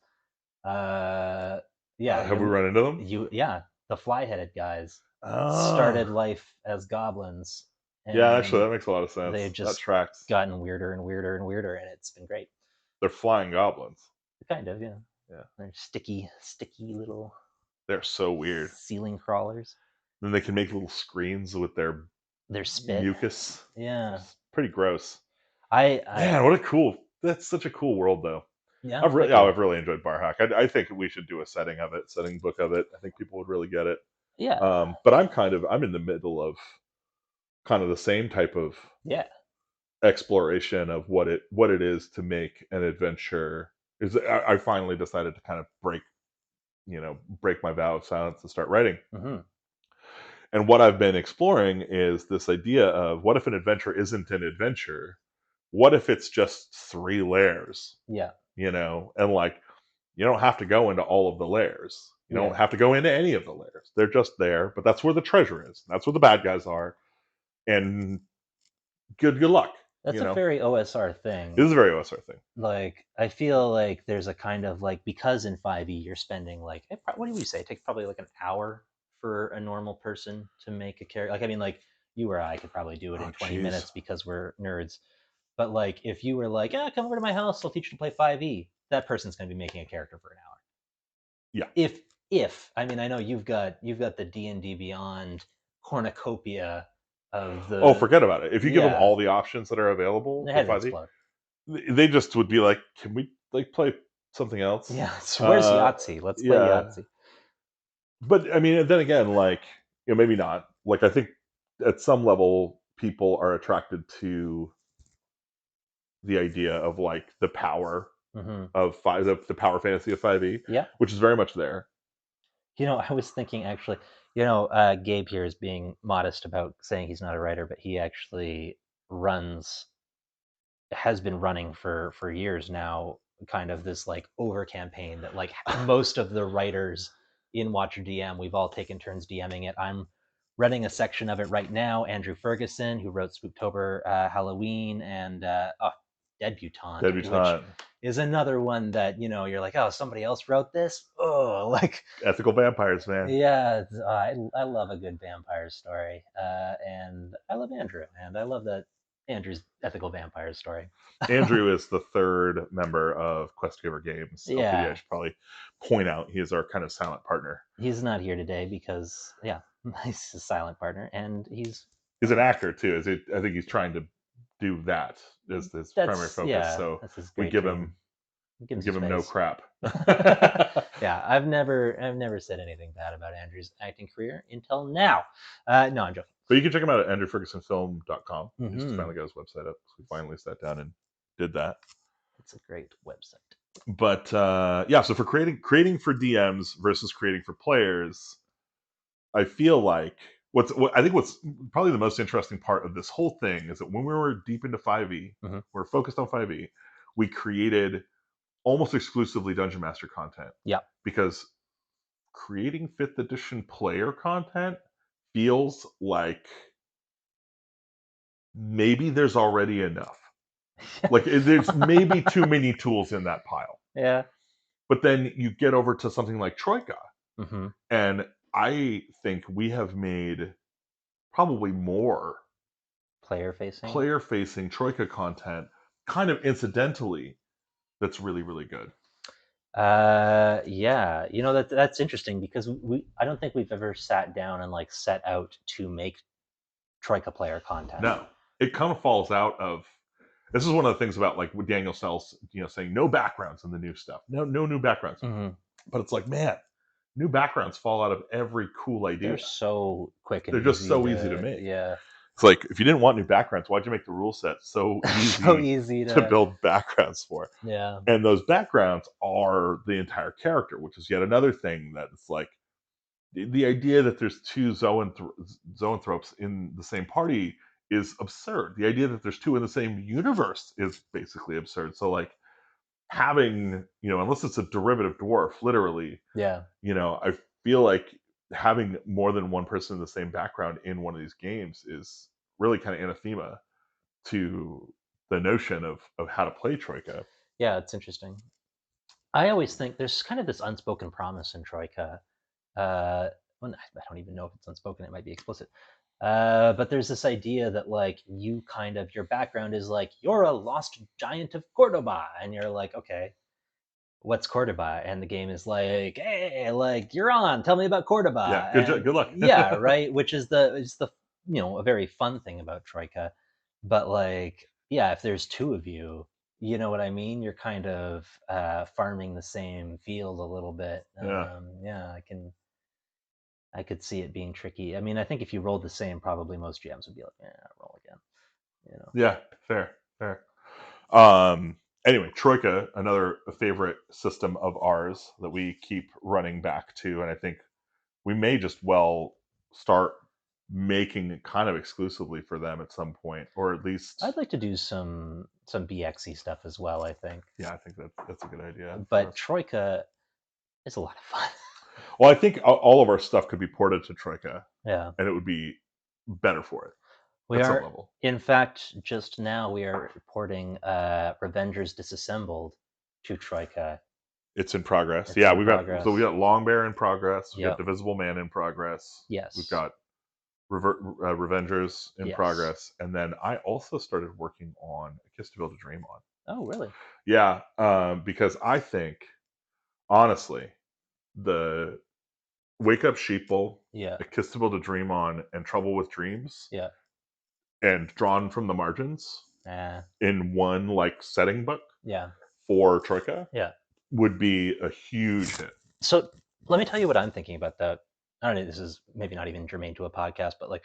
Yeah.
Have we run into them?
The fly-headed guys started life as goblins.
Yeah, actually, that makes a lot of sense.
They've just
that tracks.
Gotten weirder and weirder and weirder, and it's been great.
They're flying goblins.
Kind of, yeah. Yeah. They're sticky little.
They're so weird.
Ceiling crawlers.
Then they can make little screens with their
spit.
Mucus.
Yeah.
It's pretty gross. Man, that's such a cool world, though.
Yeah.
I've really enjoyed Barhack. I think we should do a setting book of it. I think people would really get it.
Yeah.
But I'm in the middle of kind of the same type of exploration of what it is to make an adventure. I finally decided to kind of break my vow of silence and start writing.
Mm-hmm.
And what I've been exploring is this idea of, what if an adventure isn't an adventure? What if it's just 3 layers?
Yeah.
And like, you don't have to go into all of the layers. You don't have to go into any of the layers. They're just there, but that's where the treasure is. That's where the bad guys are. And good luck.
That's a very OSR thing.
It is a very OSR thing.
Like, I feel like there's a kind of like, because in 5e you're spending like, what do we say? It takes probably like an hour for a normal person to make a character. Like, I mean, like you or I could probably do it in 20 minutes because we're nerds. But like, if you were like, come over to my house, I'll teach you to play 5e, that person's going to be making a character for an hour.
Yeah.
If I mean, I know you've got the D&D Beyond cornucopia of the.
Oh, forget about it. If you give them all the options that are available for 5e, they just would be like, can we like play something else?
Yeah. So where's Yahtzee? Let's play Yahtzee.
But I mean, then again, like, maybe not. Like, I think at some level people are attracted to the idea of like the power of the power fantasy of 5e, which is very much there.
I was thinking, actually, Gabe here is being modest about saying he's not a writer, but he actually has been running for years now, kind of this like over campaign that like most of the writers in WatcherDM, we've all taken turns DMing it. I'm running a section of it right now. Andrew Ferguson, who wrote Spooktober, Halloween, and Debutante, which is another one that you're like, oh, somebody else wrote this. Oh, like
ethical vampires, man.
Yeah, I love a good vampire story, and I love Andrew, and I love that Andrew's ethical vampire story.
Andrew is the 3rd member of Questgiver Games.
Yeah,
I should probably point out he is our kind of silent partner.
He's not here today because he's a silent partner, and he's
an actor too. I think he's trying to do that as his primary focus. Yeah, so we give him no crap.
Yeah, I've never said anything bad about Andrew's acting career until now. No, I'm joking.
But you can check him out at andrewfergusonfilm.com. Mm-hmm. He just finally got his website up. So we finally sat down and did that.
It's a great website.
But so for creating for DMs versus creating for players, I feel like what I think what's probably the most interesting part of this whole thing is that when we were deep into 5e, we're focused on 5e, we created almost exclusively Dungeon Master content.
Yeah.
Because creating 5th edition player content feels like maybe there's already enough. Like there's maybe too many tools in that pile.
Yeah.
But then you get over to something like Troika,
Mm-hmm.
and I think we have made probably more
Player facing.
player-facing Troika content, kind of incidentally, that's really, really good.
Yeah, you know, that's interesting because I don't think we've ever sat down and like set out to make Troika player content.
No, it kind of falls out of. This is one of the things about like what Daniel Sells, saying no backgrounds in the new stuff, no new backgrounds.
Mm-hmm.
But it's like, man, new backgrounds fall out of every cool idea.
They're so quick and
They're just so easy to make.
Yeah.
It's like, if you didn't want new backgrounds, why'd you make the rule set so easy,
So easy
to build backgrounds for?
Yeah.
And those backgrounds are the entire character, which is yet another thing that it's like, the idea that there's two zoanthropes in the same party is absurd. The idea that there's two in the same universe is basically absurd. So like having, unless it's a derivative dwarf, literally,
Yeah.
I feel like having more than one person in the same background in one of these games is really kind of anathema to the notion of how to play Troika.
Yeah, it's interesting. I always think there's kind of this unspoken promise in Troika. Well, I don't even know if it's unspoken, it might be explicit. But there's this idea that like you kind of your background is like you're a lost giant of Cordoba, and you're like, okay, what's Cordoba? And the game is like, hey, like you're on, tell me about Cordoba.
Yeah,
And
good luck.
yeah, right. Which is the a very fun thing about Troika. But like, yeah, if there's two of you, you know what I mean? You're kind of farming the same field a little bit.
Yeah.
Yeah, I could see it being tricky. I mean, I think if you rolled the same, probably most GMs would be like, "Yeah, roll again."
Yeah, fair. Anyway, Troika, another favorite system of ours that we keep running back to, and I think we may just well start making it kind of exclusively for them at some point, or at least.
I'd like to do some BXE stuff as well. I think.
Yeah, I think that's a good idea.
But Troika is a lot of fun.
Well, I think all of our stuff could be ported to Troika,
Yeah,
and it would be better for it
we
at some
are.
level.
In fact, just now we are reporting Revengers Disassembled to Troika.
It's in progress.
It's
Yeah,
in
we
progress.
got Longbear in progress. We
Yep.
got Divisible Man in progress.
Yes.
We've got Revengers in
Yes.
progress, and then I also started working on A Kiss to Build a Dream on.
Oh, really?
Yeah, because I think, honestly, the Wake Up Sheeple,
Yeah.
A Kiss to Build a Dream on, and Trouble with Dreams,
Yeah.
and Drawn from the Margins in one like setting book,
yeah,
for Troika,
yeah,
would be a huge hit.
So let me tell you what I'm thinking about that. I don't know. This is maybe not even germane to a podcast, but like,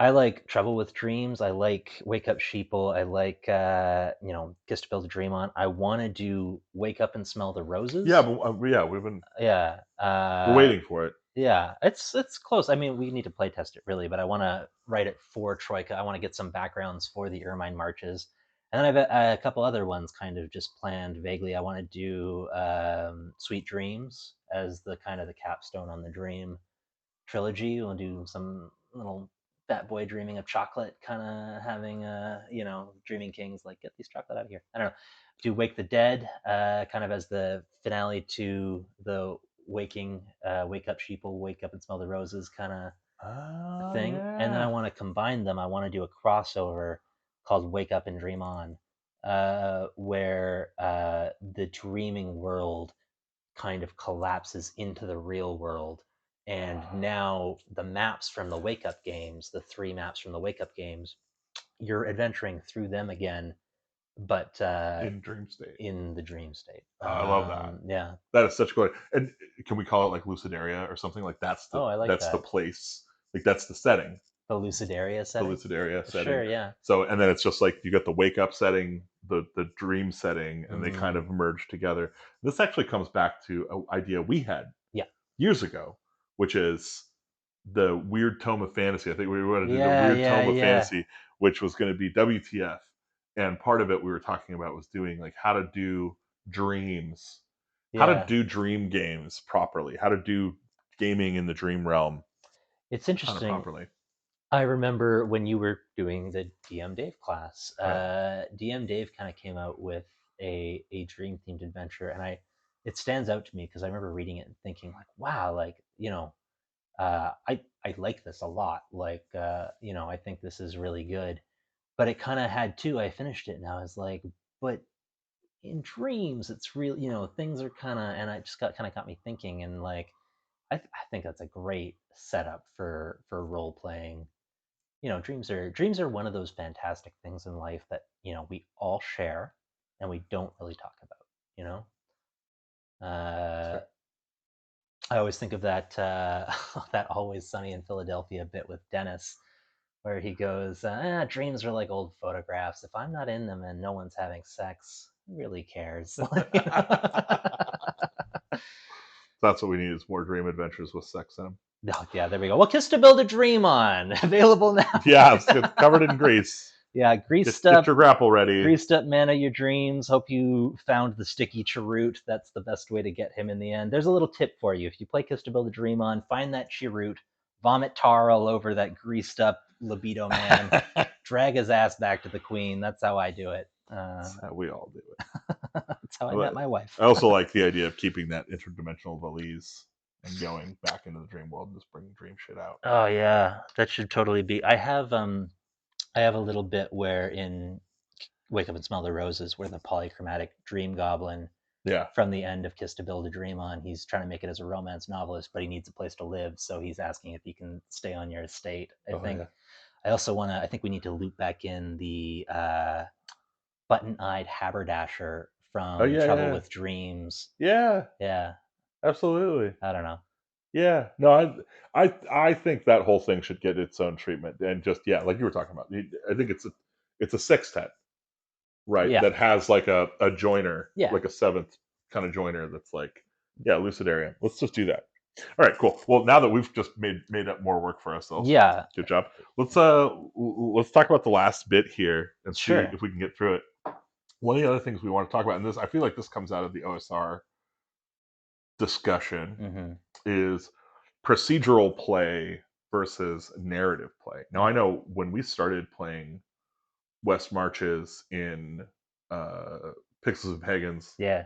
I like Trouble with Dreams. I like Wake Up Sheeple. I like Kiss to Build a Dream on. I want to do Wake Up and Smell the Roses.
Yeah, but we've been we're waiting for it.
Yeah, it's close. I mean, we need to play test it really, but I want to write it for Troika. I want to get some backgrounds for the Ermine Marches, and then I have a couple other ones kind of just planned vaguely. I want to do Sweet Dreams as the kind of the capstone on the Dream trilogy. We'll do some little fat boy dreaming of chocolate, kind of having Dreaming Kings like get these chocolate out of here. I don't know. Do Wake the Dead, kind of as the finale to the Wake Up Sheeple, Wake Up and Smell the Roses kind of thing.
Yeah.
And then I want to combine them. I want to do a crossover called Wake Up and Dream On, where the dreaming world kind of collapses into the real world. And now the maps from the Wake Up games, the 3 maps from the Wake Up games, you're adventuring through them again, but
in dream state.
In the dream state.
I love that.
Yeah.
That is such good. And can we call it like Lucidaria or something? Like that's the
I like
that's
that.
the place. Like that's the setting.
The Lucidaria setting.
The Lucidaria setting.
Sure, yeah.
So and then it's just like you got the wake up setting, the dream setting, and they kind of merge together. This actually comes back to an idea we had years ago, which is the weird tome of fantasy. I think we wanted to do the
Yeah,
weird
yeah,
tome of
yeah,
fantasy, which was going to be WTF. And part of it we were talking about was doing like how to do dreams, how to
yeah.
do dream games properly, how to do gaming in the dream realm
It's
kind of
interesting.
properly.
I remember when you were doing the DM Dave class.
Oh, yeah.
DM Dave kind of came out with a dream themed adventure, and it stands out to me because I remember reading it and thinking like, wow, like I like this a lot. Like I think this is really good. But it kind of had too. I finished it and I was like, but in dreams, it's real. Things are kind of, and I just got me thinking, and like I think that's a great setup for role playing. Dreams are one of those fantastic things in life that we all share and we don't really talk about. You know,
That's
uh,
fair.
I always think of that that Always Sunny in Philadelphia bit with Dennis, where he goes, "Dreams are like old photographs. If I'm not in them and no one's having sex, who really cares?"
That's what we need is more dream adventures with sex in them.
No, yeah, there we go. Well, Kiss to Build a Dream on available now.
Yeah, it's covered in grease.
Yeah,
Get your grapple ready.
greased up man of your dreams. Hope you found the sticky cheroot. That's the best way to get him in the end. There's a little tip for you. If you play Kiss to Build a Dream on, find that cheroot, vomit tar all over that greased up libido man, drag his ass back to the queen. That's how I do it.
That's how we all do it.
That's how I met my wife.
I also like the idea of keeping that interdimensional valise and going back into the dream world and just bringing dream shit out.
Oh yeah, that should totally be. I have a little bit where in Wake Up and Smell the Roses, where the polychromatic dream goblin
Yeah.
from the end of Kiss to Build a Dream on, he's trying to make it as a romance novelist, but he needs a place to live, so he's asking if he can stay on your estate. I
Oh
think
yeah.
I also want to. I think we need to loop back in the button-eyed haberdasher
Oh
from
yeah,
Trouble
yeah.
with Dreams.
Yeah,
Yeah,
absolutely.
I don't know.
Yeah. No, I think that whole thing should get its own treatment. And just yeah, like you were talking about. I think it's a sextet, right?
Yeah,
That has like a joiner,
yeah,
like a seventh kind of joiner that's like, yeah, Luciferian. Let's just do that. All right, cool. Well, now that we've just made up more work for ourselves,
yeah.
good job. Let's talk about the last bit here and see
Sure.
if we can get through it. One of the other things we want to talk about, and this I feel like this comes out of the OSR discussion,
Mm-hmm.
is procedural play versus narrative play. Now I know when we started playing West Marches in uh, Pixels and Pagans,
Yeah,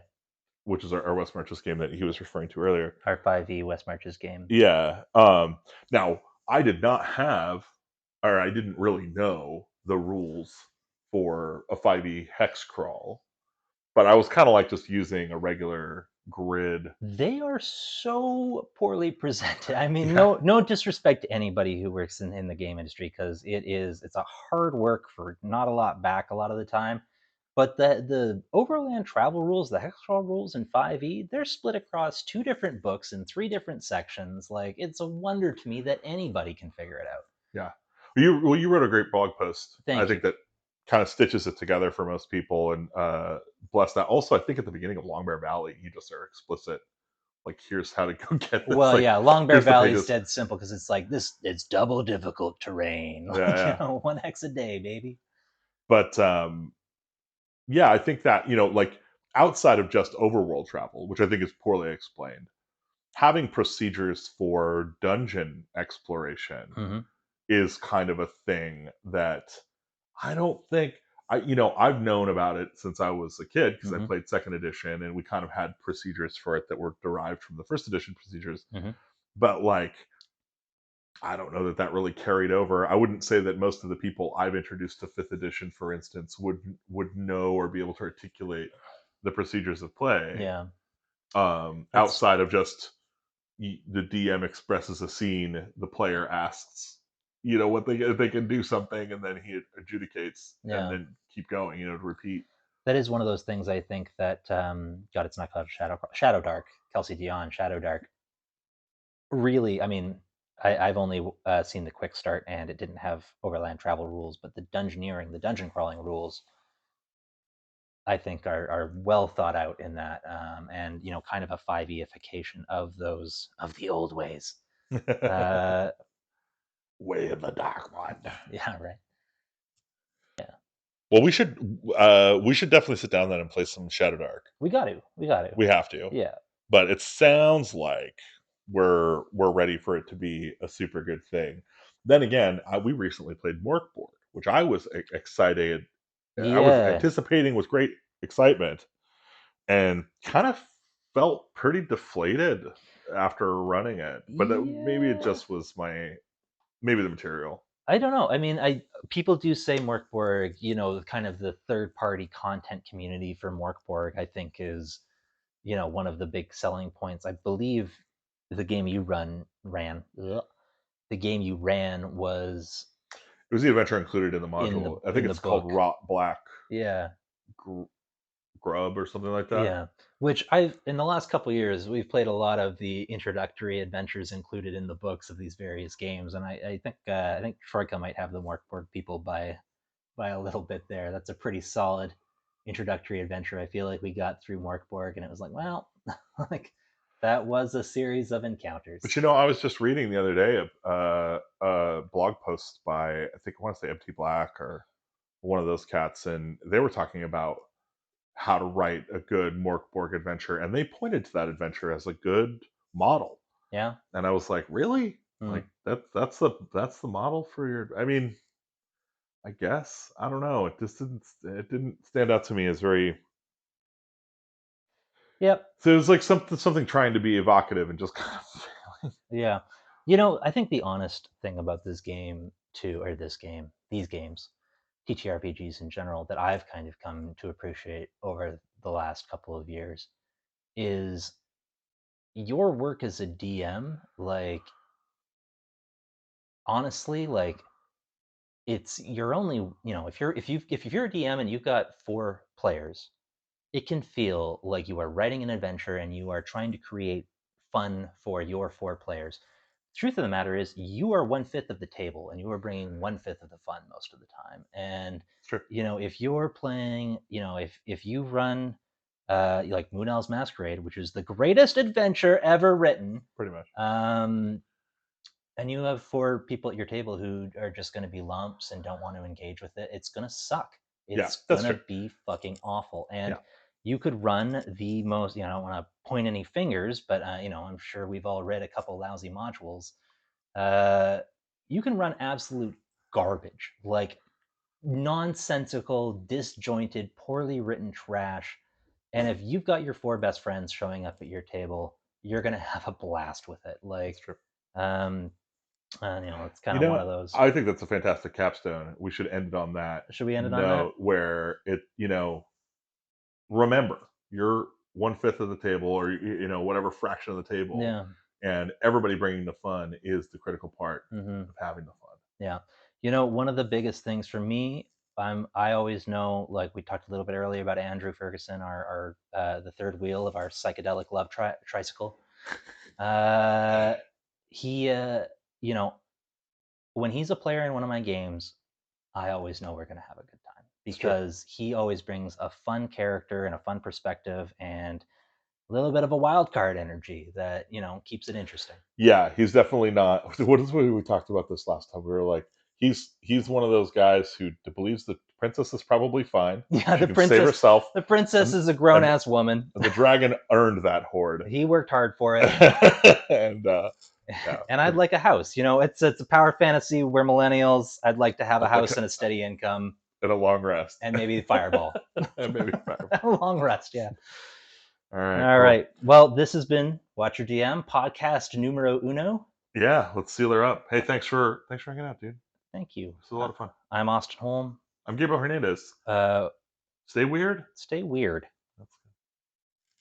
which is our West Marches game that he was referring to earlier.
our 5e West Marches game.
Yeah. Now I did not have, or I didn't really know the rules for a 5e hex crawl, but I was kind of like just using a regular grid.
They are so poorly presented. I mean,
Yeah.
no disrespect to anybody who works in the game industry, because it's a hard work for not a lot back a lot of the time. But the overland travel rules, the hexcrawl rules in 5e, they're split across two different books in three different sections. Like, it's a wonder to me that anybody can figure it out.
Yeah. You wrote a great blog post. I
Thank you.
think that kind of stitches it together for most people and bless that. Also, I think at the beginning of Long Bear Valley, you just are explicit. Like, here's how to go get this.
Well,
Like,
yeah, Long Bear
here's the
Valley is
pages.
dead simple because it's like this. It's double difficult terrain.
Yeah,
Like,
yeah.
one hex a day, baby.
But yeah, I think that like outside of just overworld travel, which I think is poorly explained, having procedures for dungeon exploration
Hmm.
is kind of a thing that I don't think I've known about it since I was a kid because I
Hmm.
played second edition and we kind of had procedures for it that were derived from the first edition procedures.
Hmm.
But like I don't know that that really carried over. I wouldn't say that most of the people I've introduced to fifth edition, for instance, would know or be able to articulate the procedures of play
Yeah, that's
outside of just the DM expresses a scene, the player asks, what they can do something, and then he adjudicates, and
yeah.
then keep going, to repeat.
That is one of those things I think that God, it's not called Shadow Dark. Kelsey Dion, Shadow Dark. Really, I mean, I've only seen the quick start, and it didn't have overland travel rules, but the dungeoneering, the dungeon crawling rules, I think are well thought out in that, and kind of a 5eification of those of the old ways. Uh,
Way in the dark one.
Yeah, right.
Well, we should definitely sit down then and play some Shadow Dark.
We got to.
We have to.
Yeah.
But it sounds like we're ready for it to be a super good thing. Then again, we recently played Morkborg, which I was excited. I was
Yeah.
anticipating with great excitement, and kind of felt pretty deflated after running it. But maybe it
Yeah.
just was maybe the material.
I don't know. I mean, people do say Morkborg, kind of the third party content community for Morkborg, I think is, one of the big selling points. I believe the game you ran, the game you ran was
It was the adventure included in the
in the
module. I think
in the
it's called
book.
Rot Black
Yeah.
Grub or something like that.
Yeah, which I've in the last couple years we've played a lot of the introductory adventures included in the books of these various games, and I think Troika might have the Morkborg people by a little bit there. That's a pretty solid introductory adventure. I feel like we got through Morkborg, and it was like, well, like that was a series of encounters.
But I was just reading the other day a blog post by I think I want to say Empty Black or one of those cats, and they were talking about how to write a good Morkborg adventure, and they pointed to that adventure as a good model.
Yeah.
And I was like, really? Like that's the model for your? I mean, I guess I don't know. It didn't stand out to me as very.
Yep.
So it was like something trying to be evocative and just kind of failing.
Yeah. I think the honest thing about this game too, or these games, TTRPGs in general, that I've kind of come to appreciate over the last couple of years is your work as a DM. Like, honestly, like it's you're only, if you're a DM and you've got 4 players, it can feel like you are writing an adventure and you are trying to create fun for your 4 players. Truth of the matter is, you are 1/5 of the table and you are bringing 1/5 of the fun most of the time. And
Sure.
if you're playing, if you run like Moonel's Masquerade, which is the greatest adventure ever written,
Pretty much.
and you have 4 people at your table who are just going to be lumps and don't want to engage with it, it's going to suck.
Yeah,
It's
that's
going
true.
to be fucking awful. And
Yeah.
you could run the most, I don't want to point any fingers, but, I'm sure we've all read a couple lousy modules. You can run absolute garbage, like nonsensical, disjointed, poorly written trash. And if you've got your 4 best friends showing up at your table, you're going to have a blast with it.
That's
Like,
true.
um, it's kind of one of those.
I think that's a fantastic capstone. We should end it on that
Should we end it on that?
note where remember, you're 1/5 of the table, or whatever fraction of the table,
Yeah.
and everybody bringing the fun is the critical part
Hmm.
of having the fun.
Yeah. One of the biggest things for me, I always know, like we talked a little bit earlier about Andrew Ferguson, our the third wheel of our psychedelic love tricycle. He, when he's a player in one of my games, I always know we're going to have a good time because he always brings a fun character and a fun perspective and a little bit of a wild card energy that keeps it interesting.
Yeah, he's definitely not. What is what we talked about this last time? We were like, he's one of those guys who believes the princess is probably fine.
Yeah,
She can save herself.
The princess
and,
is a grown
and
ass woman.
the dragon earned that hoard,
He worked hard for it.
and yeah,
And I'd like a house. It's a power fantasy. We're millennials. I'd like to have a
I'd like
house and a steady income
and a long rest,
and maybe Fireball.
and maybe fireball.
A long rest, yeah.
All right.
All right. Well, this has been WatcherDM podcast numero uno.
Yeah, let's seal her up. Hey, thanks for hanging out, dude.
Thank you.
This was a lot of fun.
I'm Austin Holm.
I'm Gabriel Hernandez.
Uh,
Stay weird.
Stay weird.